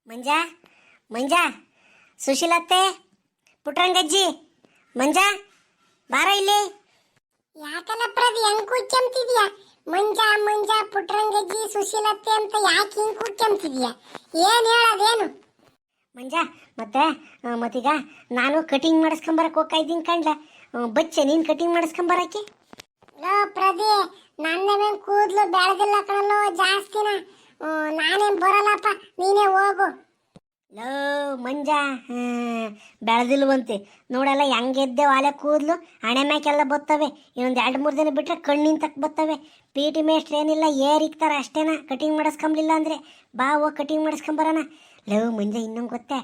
ಮಂಜಾ ಮಂಜಾ ಸುಶೀಲತ್ತೆ ಪುಟ್ರಂಗಜ್ಜಿ ಮಂಜಾ ಬಾರ ಇಲ್ಲಿ. ಯಾಕಲ್ಲ ಪ್ರದಿ ಹೆಂಗ್ ಕೂತ್ಕೊಂತಿದ್ಯಾ? ಮಂಜಾ ಮಂಜಾ ಪುಟ್ರಂಗಜ್ಜಿ ಸುಶೀಲತ್ತೆ ಅಂತ ಯಾಕೆ ಹಿಂಗ್ ಕೂತ್ಕೊಂತಿದ್ಯಾ? ಏನ್ ಹೇಳೋದೇನು? ಮಂಜಾ ಮತ್ತೀಗ ನಾನು ಕಟಿಂಗ್ ಮಾಡಿಸ್ಕೊಂಬರಕ್ಕೆ ಹೋಗ್ತಾ ಇದ್ದೀನಿ ಕಂಡ್ಲ. ಬಚ್ಚೆ ನೀನು ಕಟಿಂಗ್ ಮಾಡಿಸ್ಕೊಂಬರಕ್ಕೆ? ಲೋ ಪ್ರದಿ, ನನ್ನೇನ್ ಕೂದ್ಲು ಬೆಳೆದಿಲ್ಲ ಕಣಲ್ಲೋ ಜಾಸ್ತಿನ. ನಾನೇನ್ ಬರಲ್ಲಪ್ಪ, ನೀನೇ ಹೋಗು. ಲೋ ಮಂಜಾ, ಬೆಳೆದಿಲ್ವಂತೆ ನೋಡಲ್ಲ ಹೆಂಗೆದ್ದೆ ವಾಲೆ ಕೂದಲು ಹಣೆ ಮ್ಯಾಕೆಲ್ಲ ಬರ್ತವೆ. ಇನ್ನೊಂದು 2-3 ದಿನ ಬಿಟ್ಟರೆ ಕಣ್ಣಿನ ತಕ್ಕ ಬರ್ತವೆ. ಪಿ ಟಿ ಮೇಸ್ಟ್ರು ಏನಿಲ್ಲ ಏರಿಕ್ತಾರೆ ಅಷ್ಟೇನ. ಕಟಿಂಗ್ ಮಾಡಿಸ್ಕೊಂಬ್ಲಿಲ್ಲ ಅಂದರೆ ಬಾ ಹೋಗಿ ಕಟಿಂಗ್ ಮಾಡಿಸ್ಕೊಂಬರೋಣ. ಲೋ ಮಂಜಾ, ಇನ್ನೊಂದು ಗೊತ್ತೇ,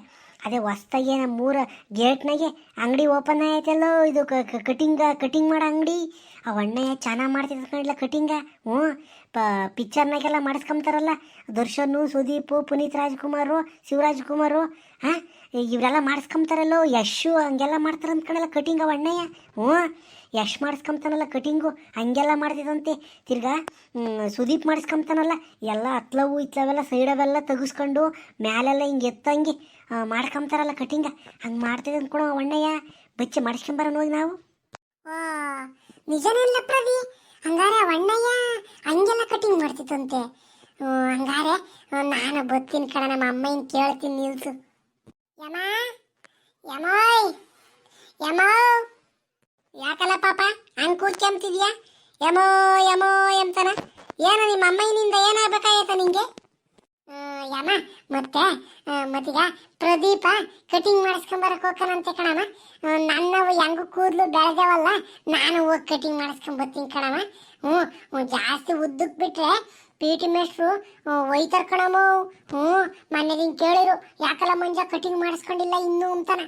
ಅದೇ ಹೊಸ್ದಾಗೆ ನಮ್ಮೂರ ಗೇಟ್ನಾಗೆ ಅಂಗಡಿ ಓಪನ್ ಆಯ್ತಲ್ಲೋ, ಇದು ಕಟಿಂಗ್ ಮಾಡೋ ಅಂಗಡಿ. ಆ ಅಣ್ಣಯ್ಯ ಚೆನ್ನಾಗಿ ಮಾಡ್ತಿದ್ದ ಕಣ್ಲ ಕಟಿಂಗ. ಹ್ಞೂ, ಪಿಕ್ಚರ್ನಾಗೆಲ್ಲ ಮಾಡಿಸ್ಕೊಂತಾರಲ್ಲ, ದರ್ಶನು, ಸುದೀಪು, ಪುನೀತ್ ರಾಜ್ಕುಮಾರು, ಶಿವರಾಜ್ಕುಮಾರು, ಹಾಂ ಇವರೆಲ್ಲ ಮಾಡಿಸ್ಕೊಂತಾರಲ್ಲೋ, ಯಶು ಹಂಗೆಲ್ಲ ಮಾಡ್ತಾರೆ ಅಂದ್ಕೊಂಡಲ್ಲ ಕಟಿಂಗ್ ಅವ ಅಣ್ಣಯ್ಯ. ಹ್ಞೂ, ಯಶ್ ಮಾಡಿಸ್ಕೊಂತಾನಲ್ಲ ಕಟಿಂಗು ಹಂಗೆಲ್ಲ ಮಾಡ್ತಿದ್ದಂತೆ. ತಿರ್ಗಾ ಸುದೀಪ್ ಮಾಡಿಸ್ಕೊಂತಾನಲ್ಲ, ಎಲ್ಲ ಹತ್ಲವು ಇತ್ಲವೆಲ್ಲ ಸೈಡವೆಲ್ಲ ತೆಗಿಸ್ಕೊಂಡು ಮ್ಯಾಲೆಲ್ಲ ಹಿಂಗೆ ಎತ್ತಂಗೆ ಮಾಡ್ಕೊಂತಾರಲ್ಲ ಕಟಿಂಗ, ಹಂಗೆ ಮಾಡ್ತಿದ್ದ ಅಂದ್ಕೊಳೋ ಅಣ್ಣಯ್ಯ. ಬಚ್ಚೆ ಮಾಡಿಸ್ಕೊಂಬರೋಣ ಹೋಗಿ ನಾವು. ನಿಜನಿಲ್ಲ ಪ್ರದಿ, ಹಂಗಾರೆ ಅಣ್ಣಯ್ಯ ಹಂಗೆಲ್ಲ ಕಟಿಂಗ್ ಮಾಡ್ತಿತ್ತಂತೆ. ಹಂಗಾರೆ ನಾನು ಬತ್ತೀನಿ ಕಣ, ನಮ್ಮ ಅಮ್ಮನ ಕೇಳ್ತೀನಿ ನಿಲ್ಸು. ಯಮ ಯಮೋಯ್ ಯಮೋ, ಯಾಕಲ್ಲ ಪಾಪ ಹಂಗೆ ಕೂತ್ಕೊಂತಿದ್ಯಾ? ಯಮೋ ಯಮೋ ಎಂತಾನ? ಏನೋ ನಿಮ್ಮ ಅಮ್ಮನಿಂದ ಏನಾಗಬೇಕಾಯ್ತ ನಿಂಗೆ? ಯಮ ಮತ್ತೀಗ ಪ್ರದೀಪ ಕಟಿಂಗ್ ಮಾಡಿಸ್ಕೊಂಬರಕ್ಕೆ ಹೋಗ್ಕನಂತೆ ಕಣಮ್ಮ. ನನ್ನವು ಹೆಂಗು ಕೂದಲು ಬೆಳೆದವಲ್ಲ, ನಾನು ಹೋಗಿ ಕಟಿಂಗ್ ಮಾಡಿಸ್ಕೊಂಬರ್ತೀನಿ ಕಣಮ್ಮ. ಜಾಸ್ತಿ ಉದ್ದಕ್ಕೆ ಬಿಟ್ರೆ ಪಿ ಟಿ ಮೇಸ್ಟ್ರು ಒಯ್ತಾರ ಕಣಮ್ಮ. ಮೊನ್ನೆ ನೀನು ಕೇಳಿರು, ಯಾಕಲ್ಲ ಮಂಜಾ ಕಟಿಂಗ್ ಮಾಡಿಸ್ಕೊಂಡಿಲ್ಲ ಇನ್ನೂ ಅಂತಾನ.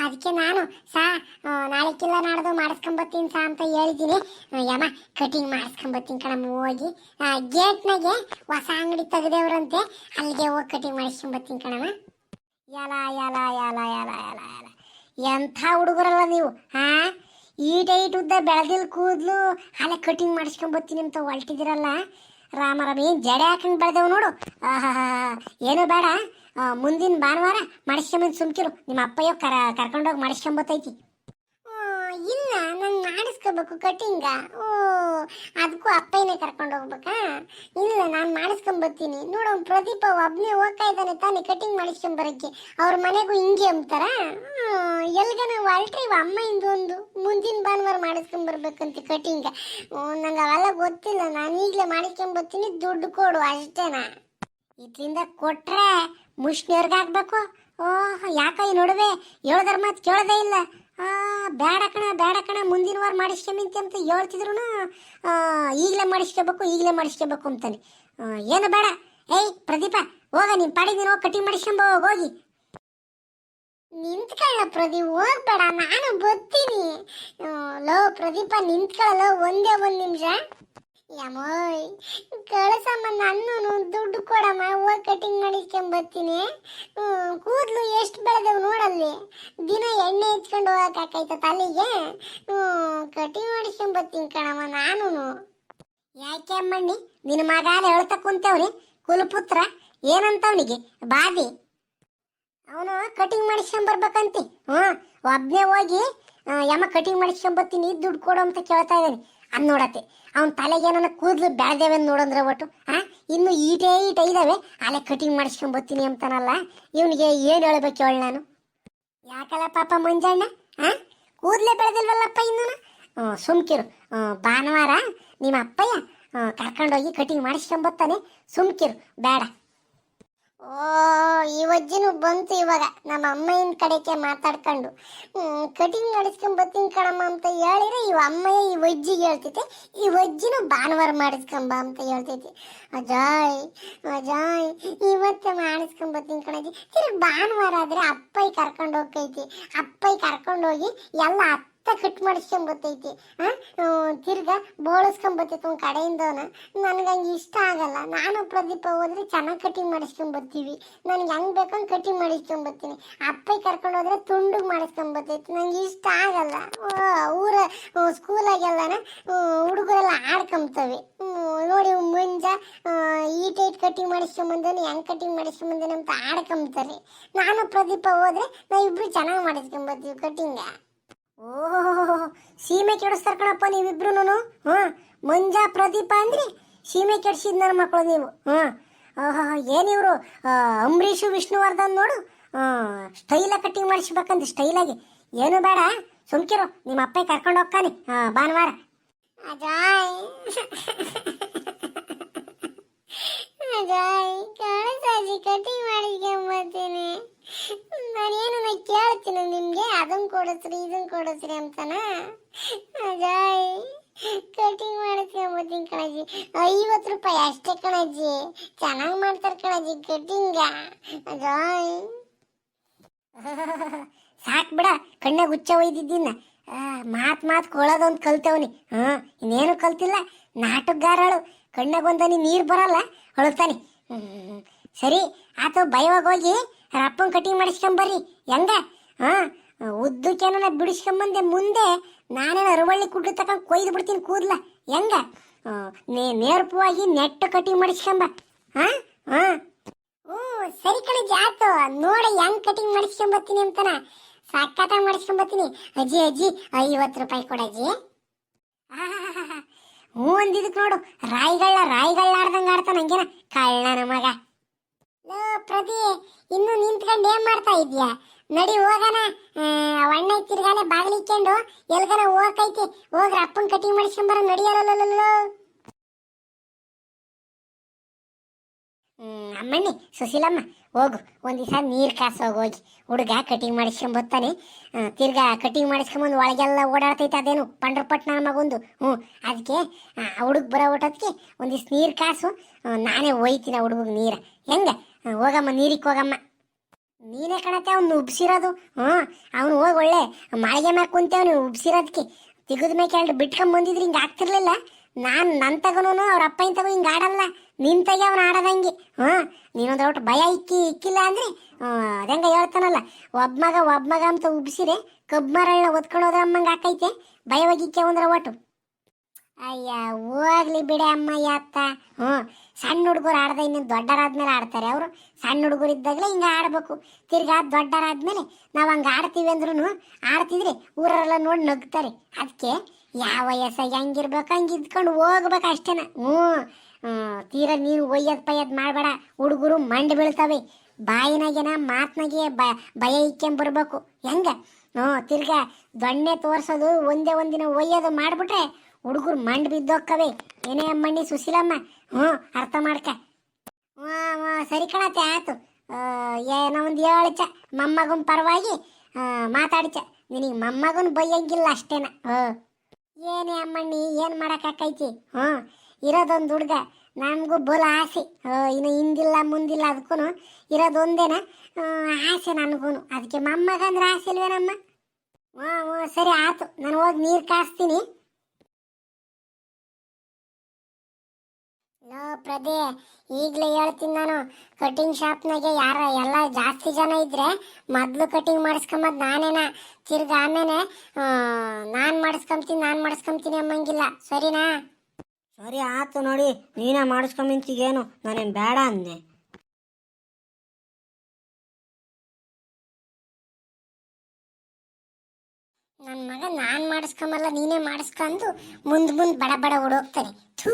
ಅದಕ್ಕೆ ನಾನು ನಾಳೆಕ್ಕಿಲ್ಲ ನಾಡ್ದು ಮಾಡಿಸ್ಕೊಂಬರ್ತೀನಿ ಅಂತ ಹೇಳಿದ್ದೀನಿ. ಯಮ್ಮ ಕಟಿಂಗ್ ಮಾಡಿಸ್ಕೊಂಬರ್ತೀನಿ ಕಣಮ್ಮ. ಹೋಗಿ ಗೇಟ್ನಾಗೆ ಹೊಸ ಅಂಗಡಿ ತೆಗೆದೇವ್ರಂತೆ, ಅಲ್ಲಿಗೆ ಹೋಗಿ ಕಟಿಂಗ್ ಮಾಡಿಸ್ಕೊಂಬರ್ತೀನಿ ಕಣಮ್ಮ. ಯಲ ಯಲ ಯಲ ಯಲ ಯಲ ಯಲ ಎಂಥ ಹುಡುಗರಲ್ಲ ನೀವು. ಹಾಂ, ಈಟೈಟ್ ಉದ್ದ ಬೆಳೆದಿಲ್ಲ ಕೂದಲು ಅಲ್ಲೇ ಕಟಿಂಗ್ ಮಾಡಿಸ್ಕೊಂಬರ್ತೀನಿ ಅಂತ ಹೊಲ್ಟಿದ್ದೀರಲ್ಲ. ರಾಮರಾಮ, ಏನು ಜಡೆ ಹಾಕಂಗೆ ಬೆಳೆದವು ನೋಡು. ಏನು ಬೇಡ, ಮುಂದಿನ ಭಾನುವಾರ ಮಾಡಿಸ್ಕೊಂಬಂದು ಸುಮ್ಕಿರು. ನಿಮ್ಮ ಅಪ್ಪಯ್ಯೋ ಕರ್ಕೊಂಡೋಗಿ ಮಾಡಿಸ್ಕೊಂಬತ್ತೈತಿ. ಇಲ್ಲ, ನಾನು ಮಾಡಿಸ್ಕೋಬೇಕು ಕಟಿಂಗ. ಅದಕ್ಕೂ ಅಪ್ಪಯ್ಯನೇ ಕರ್ಕೊಂಡು ಹೋಗ್ಬೇಕಾ? ಇಲ್ಲ, ನಾನು ಮಾಡಿಸ್ಕೊಂಬರ್ತೀನಿ. ನೋಡು, ಪ್ರದೀಪ ಒಬ್ಬನೇ ಹೋಗ್ತಾ ಇದ್ದಾನೆ ತಾನೇ ಕಟಿಂಗ್ ಮಾಡಿಸ್ಕೊಂಬರಕ್ಕೆ. ಅವ್ರ ಮನೆಗೂ ಹಿಂಗೆ ಅಂತಾರ. ಎಲ್ಗನ ಹೊಲ್ಟ್ರಿ ಅಮ್ಮ ಇಂದೊಂದು ಮುಂದಿನ ಭಾನುವಾರ ಮಾಡಿಸ್ಕೊಂಬರ್ಬೇಕಂತ ಕಟಿಂಗ. ನಂಗೆ ಅವೆಲ್ಲ ಗೊತ್ತಿಲ್ಲ, ನಾನು ಈಗಲೇ ಮಾಡಿಸ್ಕೊಂಬರ್ತೀನಿ, ದುಡ್ಡು ಕೊಡು ಅಷ್ಟೇನಾ. ಇದರಿಂದ ಕೊಟ್ರೆ ಮುಷ್ಣಿಯವ್ರಿಗೆ ಹಾಕ್ಬೇಕು. ಯಾಕ ಈ ನಡುವೆ ಹೇಳ್ದರ ಮಾತು ಕೇಳೋದೇ ಇಲ್ಲ. ಬೇಡ ಕಣ ಮುಂದಿನ ವಾರ ಮಾಡಿಸ್ಕೊಂಬಂತಿ ಅಂತ ಹೇಳ್ತಿದ್ರು. ಈಗಲೇ ಮಾಡಿಸ್ಕೋಬೇಕು ಅಂತಾನೆ. ಏನು ಬೇಡ. ಏಯ್ ಪ್ರದೀಪ, ಹೋಗ ನಿಮ್ಮ ಪಾಡಿಗೆ ನೀನು ಹೋಗಿ ಕಟಿಂಗ್ ಮಾಡಿಸ್ಕೊಂಬ ಹೋಗಿ. ನಿಂತ್ಕೊಳ್ಳ ಪ್ರದೀಪ್, ಹೋಗ್ಬೇಡ, ನಾನು ಬರ್ತೀನಿ. ಲೋ ಪ್ರದೀಪ, ನಿಂತ್ಕೊಳ್ಳೋ ಒಂದೇ 1 ನಿಮಿಷ. ಯಮೋಯ್, ಕಳ್ಸಮ್ಮ, ನನ್ನೂ ದುಡ್ಡು ಕೊಡಮ್ಮ, ಹೋಗಿ ಕಟಿಂಗ್ ಮಾಡಿಸ್ಕೊಂಬರ್ತೀನಿ. ಕೂದಲು ಎಷ್ಟು ಬೆಳೆದವು ನೋಡಲ್ಲಿ. ದಿನ ಎಣ್ಣೆ ಹಚ್ಕೊಂಡು ಹೋಗಕ್ಕಾಯ್ತ ತಲೆಗೆ. ಕಟಿಂಗ್ ಮಾಡಿಸ್ಕೊಂಬರ್ತೀನಿ ಕಣಮ್ಮ ನಾನು. ಯಾಕೆ ಅಮ್ಮಣ್ಣಿ, ನಿನ್ನ ಮಗ ಹೇಳ್ತಾ ಕುಂತವ್ರಿ ಕುಲಪುತ್ರ ಏನಂತವನಿಗೆ ಬಾದಿ. ಅವನು ಕಟಿಂಗ್ ಮಾಡಿಸ್ಕೊಂಬರ್ಬೇಕಂತಿ. ಒಬ್ಬನೇ ಹೋಗಿ ಯಮ್ಮ ಕಟಿಂಗ್ ಮಾಡಿಸ್ಕೊಂಬರ್ತೀನಿ, ದುಡ್ಡು ಕೊಡು ಅಂತ ಕೇಳ್ತಾ ಇದ್ದಾನೆ. ಅದು ನೋಡತ್ತೆ ಅವ್ನ ತಲೆಗೆ ನನ್ನ ಕೂದಲು ಬೆಳೆದೇವೆ ನೋಡಂದ್ರೆ ಒಟ್ಟು. ಇನ್ನು ಈಟೇ ಇದ್ದಾವೆ, ಅಲ್ಲೇ ಕಟಿಂಗ್ ಮಾಡಿಸ್ಕೊಂಬರ್ತೀನಿ ಅಂತಾನಲ್ಲ. ಇವನಿಗೆ ಏನು ಹೇಳ್ಬೇಕು ಹೇಳಿ ನಾನು? ಯಾಕಲ್ಲ ಪಾಪ ಮಂಜಣ್ಣ, ಕೂದಲೇ ಬೆಳೆದಿಲ್ವಲ್ಲಪ್ಪ ಇನ್ನೂ. ಸುಮ್ಕಿರು, ಭಾನುವಾರ ನಿಮ್ಮ ಅಪ್ಪಯ್ಯ ಕರ್ಕೊಂಡೋಗಿ ಕಟಿಂಗ್ ಮಾಡಿಸ್ಕೊಂಬರ್ತಾನೆ, ಸುಮ್ಕಿರು, ಬೇಡ. ಈ ವಜ್ಜಿನೂ ಬಂತು ಇವಾಗ ನಮ್ಮ ಅಮ್ಮಯ್ಯನ ಕಡೆಗೆ ಮಾತಾಡ್ಕೊಂಡು. ಕಟಿಂಗ್ ಮಾಡಿಸ್ಕೊಂಬರ್ತೀನಿ ಕಣಮ್ಮ ಅಂತ ಹೇಳಿದ್ರೆ ಇವ ಅಮ್ಮಯ್ಯ ಈ ವಜ್ಜಿಗೆ ಹೇಳ್ತೈತೆ, ಈ ವಜ್ಜಿನೂ ಭಾನುವಾರ ಮಾಡಿಸ್ಕೊಂಬ ಅಂತ ಹೇಳ್ತೈತಿ. ಅಜಾಯ್ ಇವತ್ತೇ ಮಾಡಿಸ್ಕೊಂಬರ್ತೀನಿ ಕಣಜಿ. ತಿರ್ಗಿ ಭಾನುವಾರ ಆದರೆ ಅಪ್ಪಯ್ಯ ಕರ್ಕೊಂಡು ಹೋಗ್ತೈತಿ. ಅಪ್ಪಯ್ಯ ಕರ್ಕೊಂಡೋಗಿ ಎಲ್ಲ ಕಟ್ ಮಾಡಿಸ್ಕೊಂಬತ್ತೈತಿ. ತಿರ್ಗಾ ಬೋಳಿಸ್ಕೊಂಬತ್ತೈತಿ ಒಂದು ಕಡೆಯಿಂದನ. ನನಗೆ ಹಂಗೆ ಇಷ್ಟ ಆಗಲ್ಲ. ನಾನು ಪ್ರದೀಪ ಹೋದ್ರೆ ಚೆನ್ನಾಗಿ ಕಟಿಂಗ್ ಮಾಡಿಸ್ಕೊಂಬರ್ತೀವಿ. ನನಗೆ ಹೆಂಗೆ ಬೇಕಂಗೆ ಕಟಿಂಗ್ ಮಾಡಿಸ್ಕೊಂಬರ್ತೀನಿ. ಅಪ್ಪ ಕರ್ಕೊಂಡು ಹೋದ್ರೆ ತುಂಡಿಗೆ ಮಾಡಿಸ್ಕೊಂಬತ್ತೈತಿ. ನಂಗೆ ಇಷ್ಟ ಆಗಲ್ಲ. ಊರ ಸ್ಕೂಲಾಗೆಲ್ಲನ ಹುಡುಗರೆಲ್ಲ ಆಡ್ಕೊಂಬತ್ತವೆ. ನೋಡಿ ಮುಂಜ ಈ ಟೈಟ್ ಕಟಿಂಗ್ ಮಾಡಿಸ್ಕೊಂಬಂದೇನೆ, ಹೆಂಗೆ ಕಟಿಂಗ್ ಮಾಡಿಸ್ಕೊಂಬಂದೇನೆ ಅಂತ ಆಡ್ಕೊಂಬತ್ತಾರೆ. ನಾನು ಪ್ರದೀಪ ಹೋದ್ರೆ ನಾವಿಬ್ರು ಚೆನ್ನಾಗಿ ಮಾಡಿಸ್ಕೊಂಬರ್ತೀವಿ ಕಟಿಂಗ. ಓಹೋ, ಸೀಮೆ ಕೆಡಿಸ್ತಾರ ಕಣಪ್ಪ ನೀವಿಬ್ರು. ಮಂಜಾ ಪ್ರದೀಪ ಅಂದ್ರೆ ಸೀಮೆ ಕೆಡಿಸಿದ್ ನನ್ನ ಮಕ್ಕಳು ನೀವು. ಏನಿವರು ಅಂಬರೀಷು ವಿಷ್ಣುವರ್ಧನ್ ನೋಡು, ಸ್ಟೈಲ ಕಟಿಂಗ್ ಮಾಡಿಸ್ಬೇಕಂತ ಸ್ಟೈಲಾಗಿ. ಏನು ಬೇಡ ಸುಮ್ಕಿರು, ನಿಮ್ಮ ಅಪ್ಪ ಕರ್ಕೊಂಡು ಹೋಗ್ತಾನೆ ಭಾನುವಾರ. ಅಜಾಯ್ ಕಳಸಾಜಿ ಕಟಿಂಗ್ ಮಾಡಿಸ್ಕೊಂಬರ್ತೀನಿ. ನಾನೇನು ಕೇಳ್ತೀನಿ ನಿಮ್ಗೆ, ಅದನ್ನ ಕೊಡಿಸ್ರಿ ಇದನ್ನ ಕೊಡಿಸ್ರಿ ಅಂತಾನ. ಅಜಾಯ್ ಕಟಿಂಗ್ ಮಾಡಿಸ್ಕೊಂಬರ್ತೀನಿ ಕಣಜ್ಜಿ. 50 ರೂಪಾಯಿ ಅಷ್ಟೇ ಕಣಜ್ಜಿ. ಚೆನ್ನಾಗಿ ಮಾಡ್ತಾರೆ ಕಣಜ್ಜಿ ಕಟಿಂಗ. ಅಜಾಯ್ ಸಾಕ್ ಬಿಡ, ಕಣ್ಣಾಗ ಹುಚ್ಚ ಒಯ್ದಿದ್ದೀನ. ಮಾತ್ ಕೊಳೋದೊಂದು ಕಲ್ತವನಿ. ಇನ್ನೇನು ಕಲ್ತಿಲ್ಲ. ನಾಟಕಗಾರಳು. ಕಣ್ಣಾಗ ಒಂದನಿ ನೀರು ಬರಲ್ಲ, ಹೊಳತಾನೆ. ಸರಿ ಆತು, ಭಯವಾಗಿ ಹೋಗಿ ಅಪ್ಪನ ಕಟಿಂಗ್ ಮಾಡಿಸ್ಕೊಂಬರ್ರಿ. ಹೆಂಗ ಉದ್ದಕ್ಕೇನ ಬಿಡಿಸ್ಕೊಂಬಂದೆ, ಮುಂದೆ ನಾನೇನು ಅರವಳ್ಳಿ ಕುಡ್ಡು ತಗೊಂಡು ಕೊಯ್ದು ಬಿಡ್ತೀನಿ ಕೂದಲ. ಹೆಂಗ ನೇರ್ಪವಾಗಿ ನೆಟ್ಟು ಕಟಿಂಗ್ ಮಾಡಿಸ್ಕೊಂಬ. ಸರಿ ಕಣಜ್ಜಿ, ಆತು. ನೋಡಿ ಹೆಂಗ್ ಕಟಿಂಗ್ ಮಾಡಿಸ್ಕೊಂಬರ್ತೀನಿ ಅಂತಾನ. ಸಕ್ಕತ್ತಾಗಿ ಮಾಡಿಸ್ಕೊಂಬರ್ತೀನಿ. ಅಜ್ಜಿ 50 ರೂಪಾಯಿ ಕೊಡಜ್ಜಿ. ಹ್ಞೂ ಅಂದಿದ್ದಕ್ಕೆ ನೋಡು, ರಾಯಿಗಳ ಆಡ್ದಂಗೆ ಆಡ್ತಾನ. ಹಂಗೇನ ಕಳ್ಳನ ಮಗ. ಪ್ರತಿ ಇನ್ನು ನಿಂತ್ಕೊಂಡು ಏನ್ ಮಾಡ್ತಾ ಇದ್ಯಾ? ನಡಿ ಹೋಗಣ. ಅಣ್ಣ ತಿರ್ಗಾಲೆ ಬಾಗಿಲಿಕ್ಕೊಂಡು ಎಲ್ಗನ ಹೋಗಕೈತಿ. ಹೋಗ್ರ ಅಪ್ಪನ ಕಟಿಂಗ್ ಮಾಡಿಸ್ಕೊಂಬರ. ನಡಿಯಲ್ಲ. ಅಮ್ಮಣ್ಣಿ ಸುಶೀಲಮ್ಮ ಹೋಗು, ಒಂದ್ ದಿವಸ ನೀರು ಕಾಸೋಗಿ ಹೋಗಿ ಹುಡುಗ ಕಟಿಂಗ್ ಮಾಡಿಸ್ಕೊಂಬರ್ತಾನೆ. ತಿರ್ಗಾ ಕಟಿಂಗ್ ಮಾಡಿಸ್ಕೊಂಬಂದು ಒಳಗೆಲ್ಲ ಓಡಾಡ್ತೈತೆ. ಅದೇನು ಪಂಡ್ರಪಟ್ ನನ್ನ ಮಗೊಂದು. ಅದಕ್ಕೆ ಹುಡುಗ ಬರೋ ಊಟದಕ್ಕೆ ಒಂದಿವ್ಸ ನೀರು ಕಾಸು. ನಾನೇ ಒಯ್ತೀನಿ ಆ ಹುಡುಗ ನೀರು. ಹೆಂಗ ಹೋಗಮ್ಮ, ನೀರಿಗೆ ಹೋಗಮ್ಮ. ನೀನೇ ಕಣತ್ತೆ ಅವ್ನು ಉಬ್ಸಿರೋದು. ಅವ್ನು ಹೋಗಿ ಒಳ್ಳೆ ಮಾಳಿಗೆ ಮ್ಯಾಗ ಕುಂತೇವ್. ಉಬ್ಸಿರೋದಕ್ಕೆ ತೆಗೆದ ಮೇಲೆ ಎರಡು ಬಿಟ್ಕೊಂಬಂದಿದ್ರೆ ಹಿಂಗೆ ಆಗ್ತಿರ್ಲಿಲ್ಲ. ನನ್ನ ತಗೋನು ಅವ್ರ ಅಪ್ಪನ ತಗೋ ಹಿಂಗೆ ಆಡಲ್ಲ. ನಿಂತಾಗೆ ಅವ್ನು ಆಡದಂಗೆ. ನೀನೊಂದು ಒಟ್ಟು ಭಯ ಇಕ್ಕಿಲ್ಲ ಅಂದ್ರೆ ಅದಂಗ ಹೇಳ್ತಾನಲ್ಲ, ಒಬ್ಬ ಮಗ ಅಂತ ಉಬ್ಸಿರೆ ಕಬ್ಬು ಮರಳನ್ನ ಒತ್ಕೊಂಡು ಹೋದ್ರೆ ಅಮ್ಮಂಗೆ ಹಾಕೈತೆ. ಭಯವಾಗಿಕ್ಕೆ ಒಂದ್ರ ಒಟ್ಟು. ಅಯ್ಯ ಹೋಗ್ಲಿ ಬಿಡೆ ಅಮ್ಮಯ್ಯ ಅತ್ತ. ಸಣ್ಣ ಹುಡುಗರು ಆಡ್ದ ಇನ್ನು ದೊಡ್ಡರಾದ್ಮೇಲೆ ಆಡ್ತಾರೆ ಅವರು. ಸಣ್ಣ ಹುಡುಗರು ಇದ್ದಾಗಲೇ ಹಿಂಗೆ ಆಡ್ಬೇಕು. ತಿರ್ಗಾ ದೊಡ್ಡರಾದ್ಮೇಲೆ ನಾವು ಹಂಗೆ ಆಡ್ತೀವಿ ಅಂದ್ರೂ ಆಡ್ತಿದ್ರೆ ಊರೆಲ್ಲ ನೋಡಿ ನಗ್ತಾರೆ. ಅದಕ್ಕೆ ಯಾವ ವಯಸ್ಸಾಗಿ ಹೆಂಗಿರ್ಬೇಕು ಹಂಗೆ ಇದ್ಕೊಂಡು ಹೋಗ್ಬೇಕು ಅಷ್ಟೇನ. ತೀರಾ ನೀನು ಒಯ್ಯದ್ ಮಾಡಬೇಡ. ಹುಡುಗರು ಮಂಡ್ ಬೀಳ್ತವೆ. ಬಾಯಿನಾಗೇನ ಮಾತ್ನಾಗೆ ಭಯ ಇಕ್ಕೊಂಬರ್ಬೇಕು. ಹೆಂಗ ತಿರ್ಗಾ ದೊಣ್ಣೆ ತೋರ್ಸೋದು ಒಂದಿನ ಒಯ್ಯೋದು ಮಾಡ್ಬಿಟ್ರೆ ಹುಡುಗರು ಮಂಡ್ ಬಿದ್ದೋಕ್ಕವೆ. ಏನೇ ಅಮ್ಮಣ್ಣಿ ಸುಶೀಲಮ್ಮ, ಅರ್ಥ ಮಾಡ್ಕ. ಸರಿ ಕಣತೆ, ಆಯ್ತು. ಏನೋ ಒಂದು ಹೇಳಚ ಮೊಮ್ಮಗನ ಪರವಾಗಿ ಮಾತಾಡಿಚ. ನಿನಗೆ ಮೊಮ್ಮಗನ ಬೈಯಂಗಿಲ್ಲ ಅಷ್ಟೇನ. ಏನೇ ಅಮ್ಮಣ್ಣಿ, ಏನು ಮಾಡೋಕ್ಕಾಕೈತಿ? ಇರೋದೊಂದು ಹುಡುಗ. ನಮಗೂ ಬೋಲ ಆಸೆ. ಇನ್ನು ಹಿಂದಿಲ್ಲ ಮುಂದಿಲ್ಲ. ಅದಕ್ಕೂ ಇರೋದೊಂದೇನ ಆಸೆ ನನಗೂ. ಅದಕ್ಕೆ ಮೊಮ್ಮಗ ಅಂದ್ರೆ ಆಸೆ ಇಲ್ವೇನಮ್ಮ? ಸರಿ ಆಯ್ತು, ನಾನು ಹೋಗಿ ನೀರು ಕಾಸ್ತೀನಿ. ಪ್ರದೇ, ಈಗಲೇ ಹೇಳ್ತೀನಿ ನಾನು. ಕಟಿಂಗ್ ಶಾಪ್ನಾಗೆ ಎಲ್ಲ ಜಾಸ್ತಿ ಜನ ಇದ್ರೆ ಮೊದಲು ಕಟಿಂಗ್ ಮಾಡಿಸ್ಕೊಂಬದ್ ನಾನೇನ. ತಿರ್ಗ ಆಮೇಲೆ ನಾನು ಮಾಡಿಸ್ಕೊಂತೀನಿ ಅಮ್ಮಂಗಿಲ್ಲ. ಸರಿನಾ? ಸರಿ ಆಯ್ತು. ನೋಡಿ ನೀನೇ ಮಾಡಿಸ್ಕೊಂಬಂತೀಗೇನು, ನಾನೇನು ಬೇಡ ಅಂದೆ. ನನ್ನ ಮಗ ನಾನು ಮಾಡಿಸ್ಕೊಂಬಲ್ಲ ನೀನೇ ಮಾಡಿಸ್ಕೊಂಡು ಮುಂದೆ ಬಡ ಓಡೋಗ್ತಾನೆ. ಥೂ.